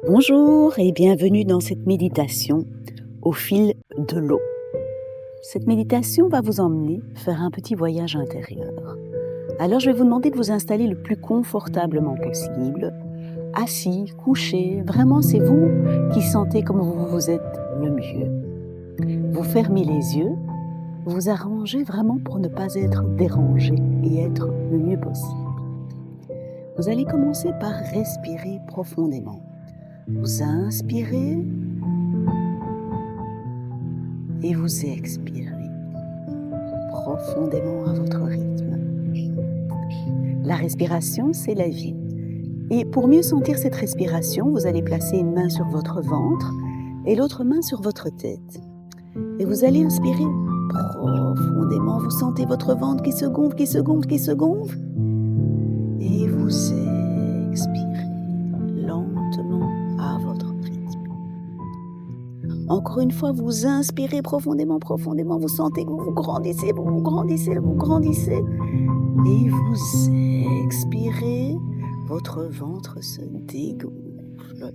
Bonjour et bienvenue dans cette méditation au fil de l'eau. Cette méditation va vous emmener faire un petit voyage intérieur. Alors je vais vous demander de vous installer le plus confortablement possible, assis, couché, vraiment c'est vous qui sentez comme vous êtes le mieux. Vous fermez les yeux, vous vous arrangez vraiment pour ne pas être dérangé et être le mieux possible. Vous allez commencer par respirer profondément. Vous inspirez et vous expirez profondément à votre rythme. La respiration, c'est la vie. Et pour mieux sentir cette respiration, vous allez placer une main sur votre ventre et l'autre main sur votre tête. Et vous allez inspirer profondément. Vous sentez votre ventre qui se gonfle, qui se gonfle, qui se gonfle. Et vous expirez lentement à votre rythme. Encore une fois, vous inspirez profondément, profondément. Vous sentez que vous grandissez, vous grandissez, vous grandissez. Et vous expirez, votre ventre se dégonfle.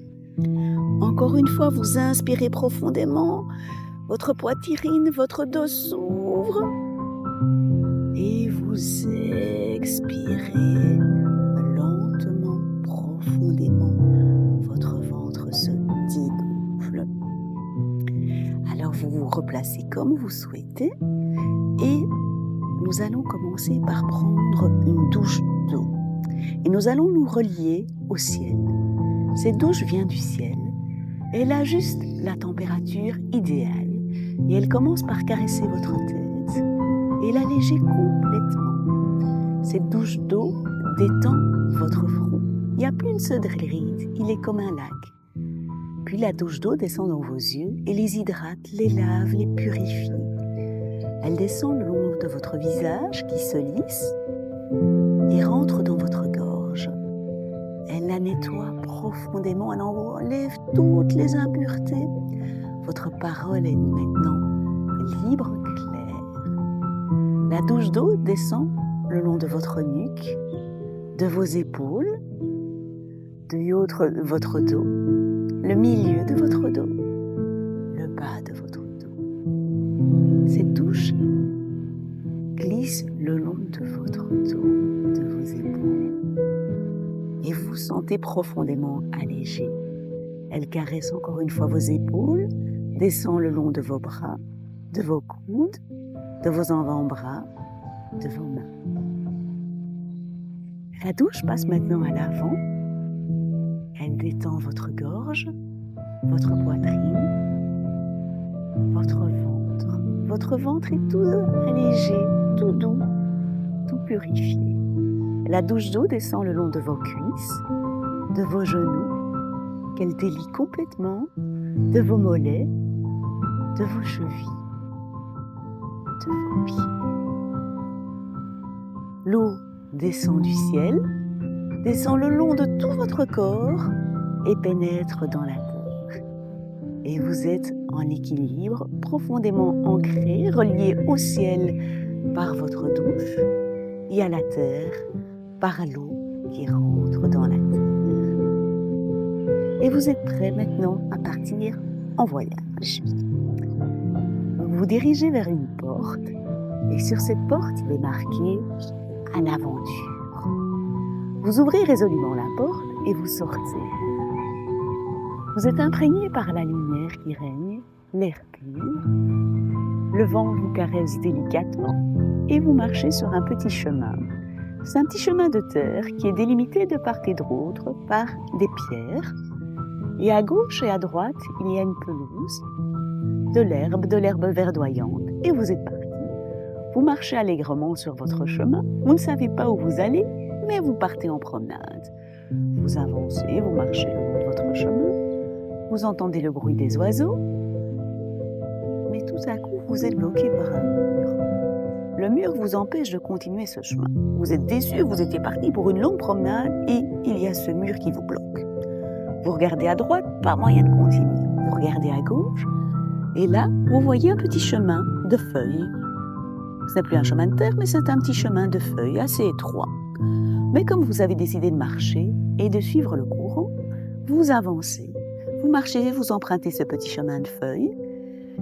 Encore une fois, vous inspirez profondément. Votre poitrine, votre dos s'ouvre. Et vous expirez lentement, profondément. Votre ventre se dégonfle. Alors vous vous replacez comme vous souhaitez et nous allons commencer par prendre une douche d'eau. Et nous allons nous relier au ciel. Cette douche vient du ciel. Elle a juste la température idéale. Et elle commence par caresser votre tête et l'alléger complètement. Cette douche d'eau détend votre front. Il n'y a plus une seule ride, il est comme un lac. Puis la douche d'eau descend dans vos yeux et les hydrate, les lave, les purifie. Elle descend le long de votre visage qui se lisse et rentre dans votre gorge. Elle la nettoie profondément, elle enlève toutes les impuretés. Votre parole est maintenant libre, claire. La douche d'eau descend le long de votre nuque, de vos épaules, de votre dos, le milieu de votre dos, le bas de votre dos. Cette douche glisse le long de votre dos, de vos épaules. Et vous vous sentez profondément allégé. Elle caresse encore une fois vos épaules, descend le long de vos bras, de vos coudes, de vos avant-bras, de vos mains. La douche passe maintenant à l'avant. Elle détend votre gorge, votre poitrine, votre ventre. Votre ventre est tout allégé, tout doux, tout purifié. La douche d'eau descend le long de vos cuisses, de vos genoux, qu'elle délie complètement, de vos mollets, de vos chevilles, de vos pieds. L'eau descend du ciel, descend le long de tout votre corps et pénètre dans la terre. Et vous êtes en équilibre, profondément ancré, relié au ciel par votre douche et à la terre par l'eau qui rentre dans la terre. Et vous êtes prêt maintenant à partir en voyage. Vous vous dirigez vers une porte et sur cette porte, il est marqué « À l'aventure ». Vous ouvrez résolument la porte et vous sortez. Vous êtes imprégné par la lumière qui règne, l'air pur. Le vent vous caresse délicatement et vous marchez sur un petit chemin. C'est un petit chemin de terre qui est délimité de part et d'autre par des pierres. Et à gauche et à droite, il y a une pelouse, de l'herbe verdoyante. Et vous êtes parti. Vous marchez allègrement sur votre chemin. Vous ne savez pas où vous allez, mais vous partez en promenade. Vous avancez, vous marchez le long de votre chemin. Vous entendez le bruit des oiseaux. Mais tout à coup, vous êtes bloqué par un mur. Le mur vous empêche de continuer ce chemin. Vous êtes déçu, vous étiez parti pour une longue promenade et il y a ce mur qui vous bloque. Vous regardez à droite, pas moyen de continuer. Vous regardez à gauche et là, vous voyez un petit chemin de feuilles. Ce n'est plus un chemin de terre, mais c'est un petit chemin de feuilles assez étroit. Mais comme vous avez décidé de marcher et de suivre le courant, vous avancez, vous marchez, vous empruntez ce petit chemin de feuilles.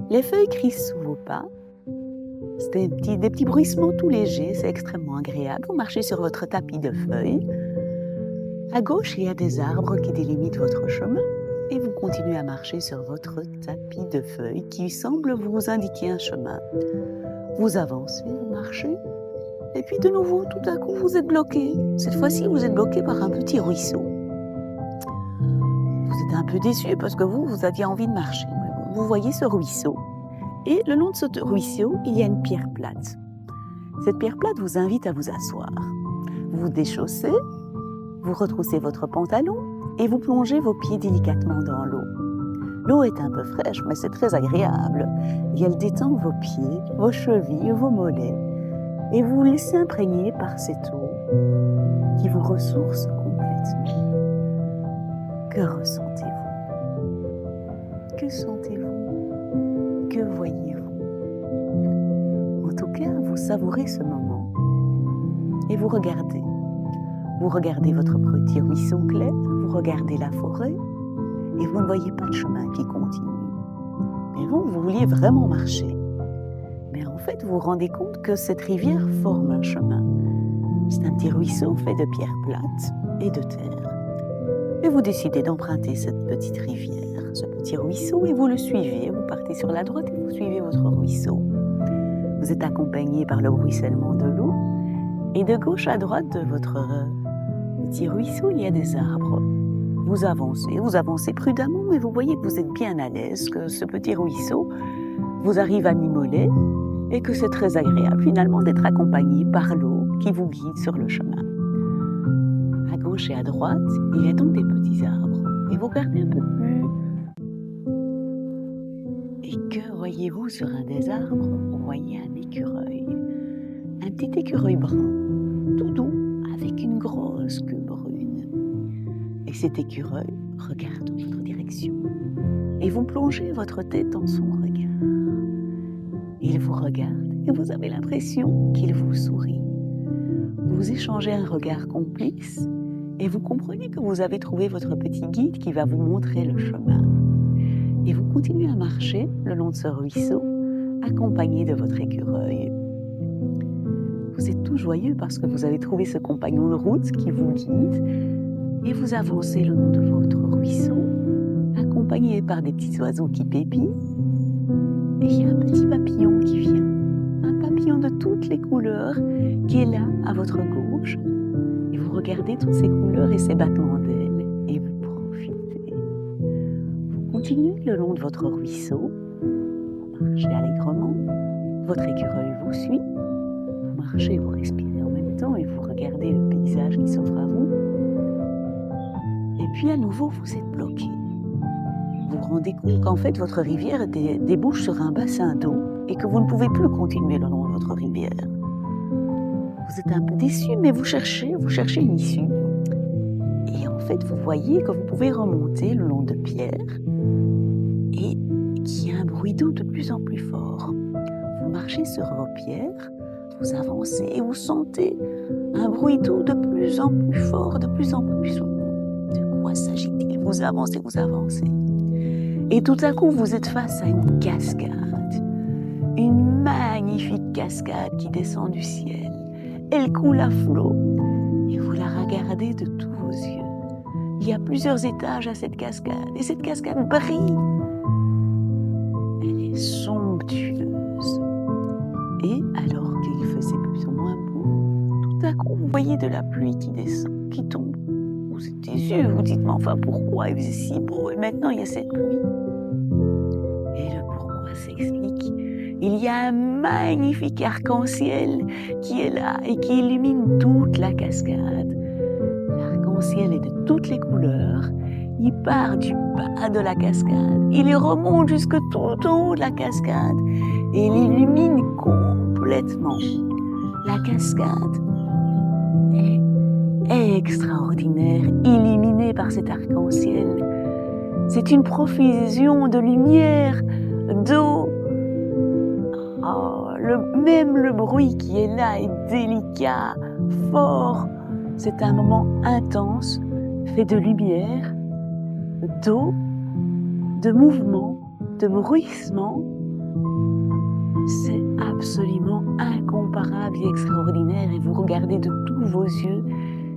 Les feuilles crissent sous vos pas. C'est des petits bruissements tout légers, c'est extrêmement agréable. Vous marchez sur votre tapis de feuilles. À gauche, il y a des arbres qui délimitent votre chemin et vous continuez à marcher sur votre tapis de feuilles qui semble vous indiquer un chemin. Vous avancez, vous marchez et puis de nouveau, tout à coup, vous êtes bloqué. Cette fois-ci, vous êtes bloqué par un petit ruisseau. Vous êtes un peu déçu parce que vous aviez envie de marcher. Vous voyez ce ruisseau. Et le long de ce ruisseau, il y a une pierre plate. Cette pierre plate vous invite à vous asseoir. Vous vous déchaussez, vous retroussez votre pantalon et vous plongez vos pieds délicatement dans l'eau. L'eau est un peu fraîche, mais c'est très agréable. Et elle détend vos pieds, vos chevilles, vos mollets. Et vous vous laissez imprégner par cette eau qui vous ressource complètement. Que ressentez-vous? Que sentez-vous? Que voyez-vous? En tout cas, vous savourez ce moment et vous regardez. Vous regardez votre petit ruisseau clair, vous regardez la forêt et vous ne voyez pas de chemin qui continue. Mais vous vouliez vraiment marcher. Mais en fait, vous vous rendez compte que cette rivière forme un chemin. C'est un petit ruisseau fait de pierres plates et de terre. Et vous décidez d'emprunter cette petite rivière, ce petit ruisseau, et vous le suivez. Vous partez sur la droite et vous suivez votre ruisseau. Vous êtes accompagné par le ruissellement de l'eau. Et de gauche à droite de votre petit ruisseau, il y a des arbres. Vous avancez prudemment, mais vous voyez que vous êtes bien à l'aise, que ce petit ruisseau vous arrive à mi-mollet et que c'est très agréable finalement d'être accompagné par l'eau qui vous guide sur le chemin. À gauche et à droite, il y a donc des petits arbres. Et vous regardez un peu plus. Et que voyez-vous sur un des arbres? Vous voyez un écureuil. Un petit écureuil brun, tout doux, avec une grosse queue brune. Et cet écureuil regarde dans votre direction. Et vous plongez votre tête dans son regard. Il vous regarde et vous avez l'impression qu'il vous sourit. Vous échangez un regard complice et vous comprenez que vous avez trouvé votre petit guide qui va vous montrer le chemin. Et vous continuez à marcher le long de ce ruisseau, accompagné de votre écureuil. Vous êtes tout joyeux parce que vous avez trouvé ce compagnon de route qui vous guide et vous avancez le long de votre ruisseau, accompagné par des petits oiseaux qui pépient. Et il y a un petit papillon qui vient, un papillon de toutes les couleurs qui est là à votre gauche. Et vous regardez toutes ces couleurs et ces battements d'ailes et vous profitez. Vous continuez le long de votre ruisseau, vous marchez allègrement, votre écureuil vous suit, vous marchez, vous respirez en même temps et vous regardez le paysage qui s'offre à vous. Et puis à nouveau, vous êtes bloqué. Vous vous rendez compte qu'en fait, votre rivière débouche sur un bassin d'eau et que vous ne pouvez plus continuer le long de votre rivière. Vous êtes un peu déçu, mais vous cherchez une issue. Et en fait, vous voyez que vous pouvez remonter le long de pierres et qu'il y a un bruit d'eau de plus en plus fort. Vous marchez sur vos pierres, vous avancez et vous sentez un bruit d'eau de plus en plus fort, de plus en plus sourd. De quoi s'agit-il? Vous avancez. Et tout à coup, vous êtes face à une cascade. Une magnifique cascade qui descend du ciel. Elle coule à flot et vous la regardez de tous vos yeux. Il y a plusieurs étages à cette cascade et cette cascade brille. Elle est somptueuse. Et alors qu'il faisait plus ou moins beau, tout à coup, vous voyez de la pluie qui descend, qui tombe. Vous êtes déçus, vous dites, mais enfin pourquoi il faisait si beau et maintenant il y a cette pluie? Et le pourquoi s'explique. Il y a un magnifique arc-en-ciel qui est là et qui illumine toute la cascade. L'arc-en-ciel est de toutes les couleurs. Il part du bas de la cascade. Il remonte jusque tout au haut de la cascade. Et il illumine complètement. La cascade est extraordinaire, illuminée par cet arc-en-ciel. C'est une profusion de lumière, d'eau. Même le bruit qui est là est délicat, fort. C'est un moment intense, fait de lumière, d'eau, de mouvement, de bruissement. C'est absolument incomparable et extraordinaire et vous regardez de tous vos yeux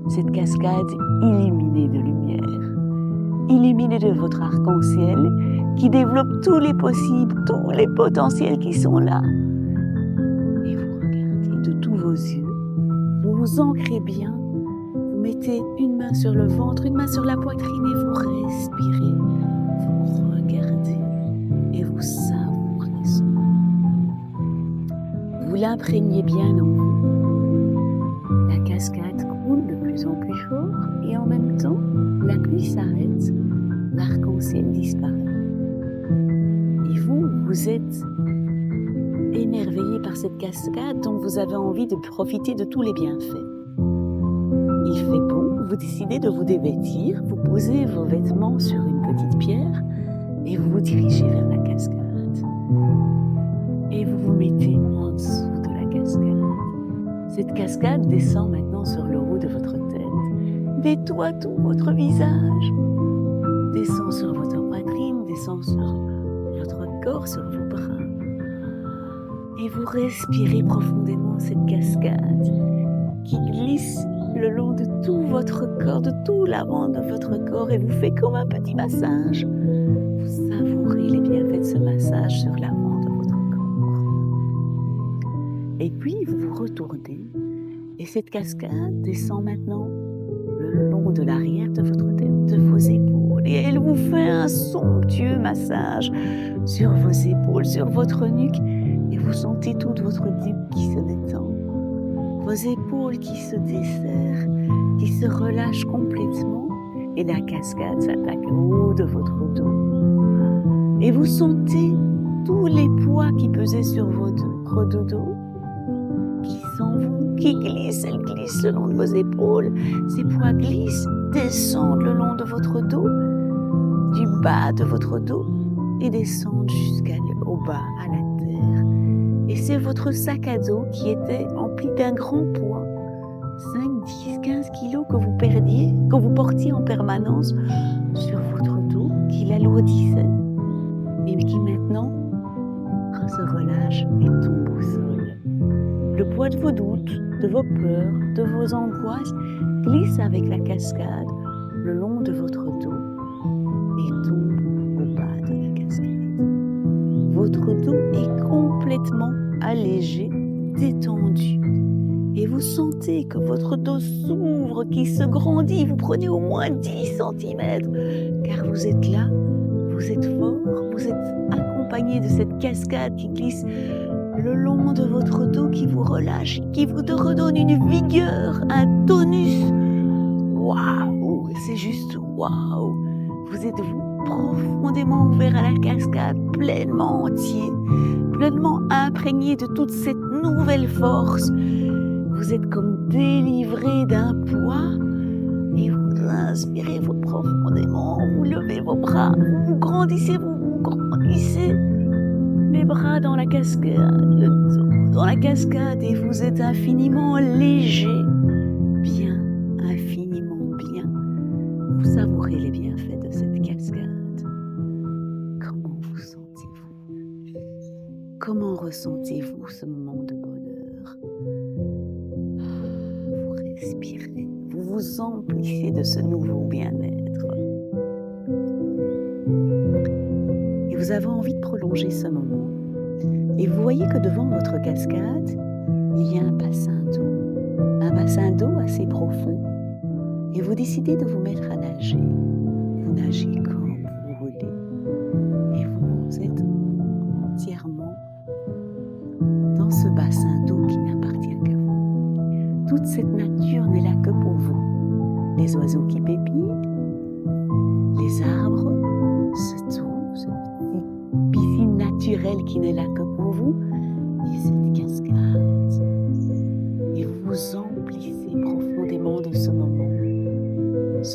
cette cascade illuminée de lumière, illuminée de votre arc-en-ciel qui développe tous les possibles, tous les potentiels qui sont là. Et vous regardez de tous vos yeux, vous vous ancrez bien, vous mettez une main sur le ventre, une main sur la poitrine et vous respirez, vous regardez et vous savourez ce moment. Vous l'imprégnez bien en vous. La cascade coule de plus en plus fort et en même temps, la pluie s'arrête, l'arc-en-ciel disparaît. Et vous, vous êtes émerveillé par cette cascade dont vous avez envie de profiter de tous les bienfaits. Il fait beau, vous décidez de vous dévêtir, vous posez vos vêtements sur une petite pierre et vous vous dirigez vers la cascade. Et vous vous mettez en dessous de la cascade. Cette cascade descend maintenant sur le haut de votre tête, nettoie tout votre visage, descend sur votre poitrine, descend sur votre corps, sur vos bras. Et vous respirez profondément cette cascade qui glisse le long de tout votre corps, de tout l'avant de votre corps et vous fait comme un petit massage. Vous savourez les bienfaits de ce massage sur l'avant de votre corps. Et puis vous vous retournez et cette cascade descend maintenant le long de l'arrière de votre tête, de vos épaules et elle vous fait un somptueux massage sur vos épaules, sur votre nuque. Et vous sentez toute votre nuque qui se détend, vos épaules qui se desserrent, qui se relâchent complètement et la cascade s'attaque au haut de votre dos. Et vous sentez tous les poids qui pesaient sur votre dos qui s'en vont, qui glissent, elles glissent le long de vos épaules. Ces poids glissent, descendent le long de votre dos, du bas de votre dos et descendent jusqu'au bas, à la terre. Et c'est votre sac à dos qui était empli d'un grand poids, 5, 10, 15 kilos que vous portiez en permanence sur votre dos, qui l'alourdissait et qui maintenant se relâche et tombe au sol. Le poids de vos doutes, de vos peurs, de vos angoisses glisse avec la cascade le long de votre dos et tombe au bas de la cascade. Votre dos est complètement allégé, détendu. Et vous sentez que votre dos s'ouvre, qui se grandit. Vous prenez au moins 10 cm, car vous êtes là, vous êtes fort, vous êtes accompagné de cette cascade qui glisse le long de votre dos, qui vous relâche, qui vous redonne une vigueur, un tonus. Waouh, c'est juste waouh. Vous êtes profondément ouvert à la cascade, pleinement entier, pleinement imprégné de toute cette nouvelle force. Vous êtes comme délivré d'un poids et vous inspirez profondément, vous levez vos bras, vous grandissez, les bras dans la cascade, le dos dans la cascade et vous êtes infiniment léger, bien, infiniment bien. Vous savourez les bienfaits de cette cascade. Comment vous sentez-vous? Comment ressentez-vous ce moment de bonheur? Vous respirez, vous vous emplissez de ce nouveau bien-être. Et vous avez envie de prolonger ce moment. Et vous voyez que devant votre cascade, il y a un bassin d'eau assez profond. Et vous décidez de vous mettre à nager. Vous nagez comme vous voulez. Et vous êtes entièrement dans ce bassin d'eau qui n'appartient qu'à vous. Toute cette nature n'est là que pour vous. Les oiseaux qui pépillent, les arbres, cette piscine naturelle qui n'est là que pour vous, et cette cascade. Et vous vous emplissez profondément de ce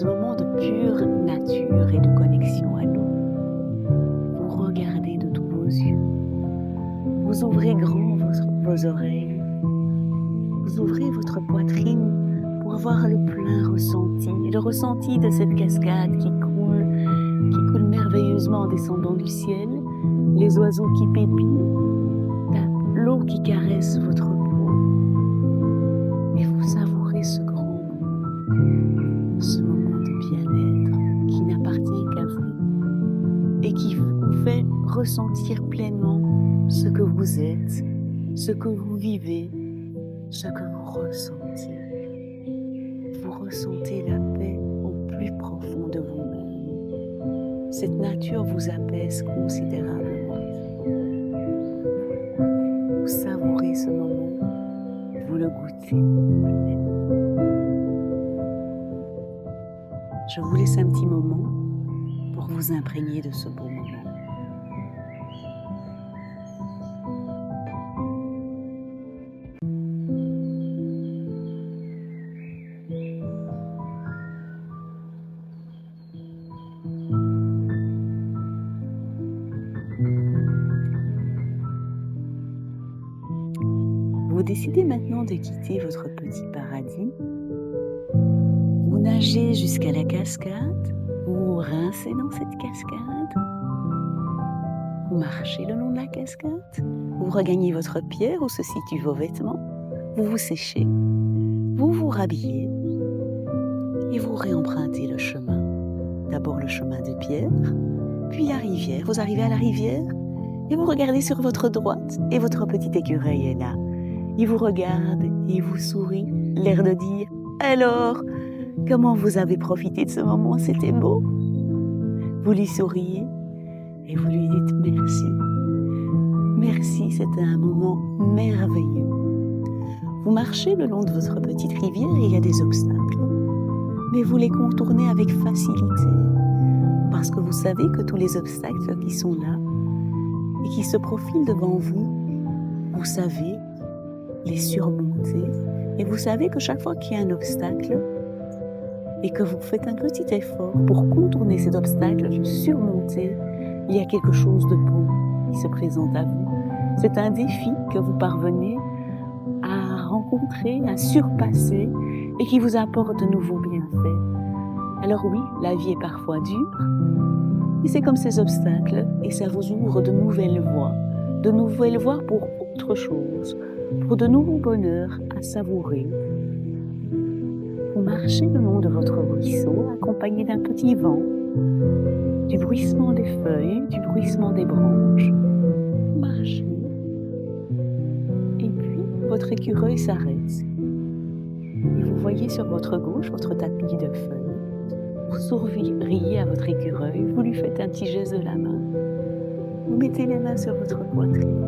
moment de pure nature et de connexion à l'eau. Vous regardez de tous vos yeux, vous ouvrez grand vos oreilles, vous ouvrez votre poitrine pour avoir le plein ressenti, le ressenti de cette cascade qui coule, qui merveilleusement en descendant du ciel, les oiseaux qui pépient, l'eau qui caresse votre peau. Et vous savourez ce grand moment, ce moment de bien-être qui n'appartient qu'à vous et qui vous fait ressentir pleinement ce que vous êtes, ce que vous vivez, ce que vous ressentez. Vous ressentez la paix au plus profond de vous-même. Cette nature vous apaise considérablement. Vous savourez ce moment, vous le goûtez. Je vous laisse un petit moment pour vous imprégner de ce beau moment. Vous décidez maintenant de quitter votre petit paradis. Vous nagez jusqu'à la cascade, vous vous rincez dans cette cascade, vous marchez le long de la cascade, vous regagnez votre pierre où se situent vos vêtements, vous vous séchez, vous vous rhabillez et vous réempruntez le chemin. D'abord le chemin de pierre, puis la rivière. Vous arrivez à la rivière et vous regardez sur votre droite et votre petit écureuil est là. Il vous regarde et vous sourit, l'air de dire « Alors, comment vous avez profité de ce moment, c'était beau ?» Vous lui souriez et vous lui dites « Merci. Merci, c'était un moment merveilleux. » Vous marchez le long de votre petite rivière et il y a des obstacles. Mais vous les contournez avec facilité parce que vous savez que tous les obstacles qui sont là et qui se profilent devant vous, vous savez les surmonter. Et vous savez que chaque fois qu'il y a un obstacle et que vous faites un petit effort pour contourner cet obstacle, le surmonter, il y a quelque chose de beau qui se présente à vous. C'est un défi que vous parvenez à rencontrer, à surpasser et qui vous apporte de nouveaux bienfaits. Alors oui, la vie est parfois dure, mais c'est comme ces obstacles et ça vous ouvre de nouvelles voies pour autre chose, pour de nouveaux bonheurs à savourer. Vous marchez le long de votre ruisseau, accompagné d'un petit vent, du bruissement des feuilles, du bruissement des branches. Vous marchez, et puis votre écureuil s'arrête. Et vous voyez sur votre gauche votre tapis de feuilles. Vous souriez à votre écureuil, vous lui faites un petit geste de la main. Vous mettez les mains sur votre poitrine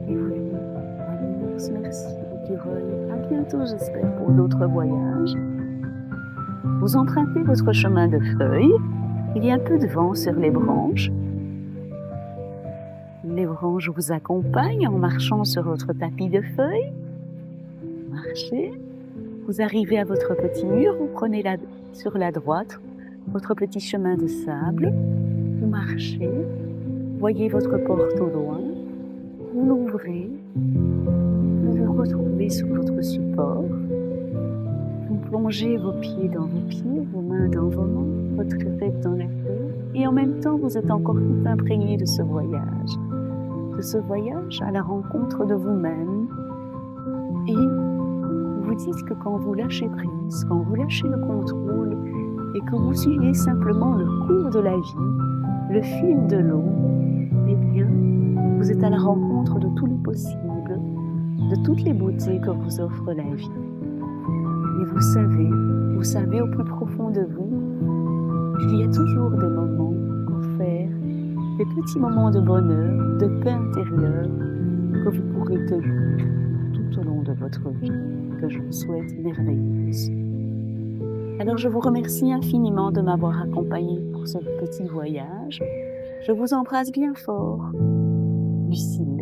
et vous lui dites merci, écureuil. À bientôt, j'espère, pour d'autres voyages. Vous empruntez votre chemin de feuilles. Il y a un peu de vent sur les branches. Les branches vous accompagnent en marchant sur votre tapis de feuilles. Marchez. Vous arrivez à votre petit mur. Vous prenez sur la droite votre petit chemin de sable. Vous marchez. Voyez votre porte au loin. Vous l'ouvrez. Vous vous retrouvez sur votre support. Vous plongez vos pieds dans vos pieds, vos mains dans vos mains, votre tête dans la tête. Et en même temps, vous êtes encore tout imprégné de ce voyage. De ce voyage à la rencontre de vous-même. Et vous dites que quand vous lâchez prise, quand vous lâchez le contrôle et que vous suivez simplement le cours de la vie, le fil de l'eau, eh bien, vous êtes à la rencontre de tous les possibles, de toutes les beautés que vous offre la vie. Et vous savez au plus profond de vous qu'il y a toujours des moments pour faire, des petits moments de bonheur, de paix intérieure que vous pourrez tenir tout au long de votre vie, que je vous souhaite merveilleuse. Alors je vous remercie infiniment de m'avoir accompagné pour ce petit voyage. Je vous embrasse bien fort. Lucie.